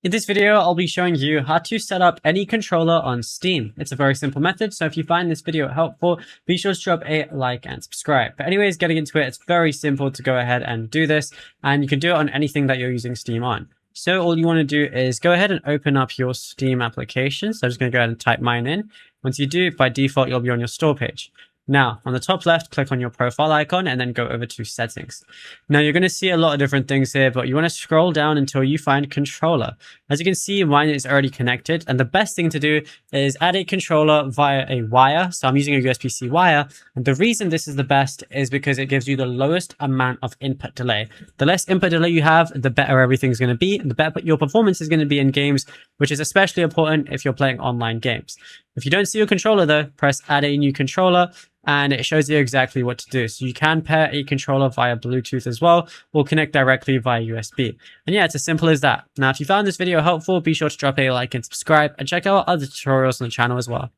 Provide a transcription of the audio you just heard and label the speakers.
Speaker 1: In this video, I'll be showing you how to set up any controller on Steam. It's a very simple method, so if you find this video helpful, be sure to drop a like and subscribe. But anyways, getting into it, it's very simple to go ahead and do this, and you can do it on anything that you're using Steam on. So all you want to do is go ahead and open up your Steam application. So I'm just going to go ahead and type mine in. Once you do, by default, you'll be on your store page. Now, on the top left, click on your profile icon and then go over to settings. Now, you're going to see a lot of different things here, but you want to scroll down until you find controller. As you can see, mine is already connected. And the best thing to do is add a controller via a wire. So I'm using a USB-C wire. And the reason this is the best is because it gives you the lowest amount of input delay. The less input delay you have, the better everything's going to be. And the better your performance is going to be in games, which is especially important if you're playing online games. If you don't see your controller though, press add a new controller and it shows you exactly what to do. So you can pair a controller via Bluetooth as well, or connect directly via USB. And yeah, it's as simple as that. Now, if you found this video helpful, be sure to drop a like and subscribe and check out other tutorials on the channel as well.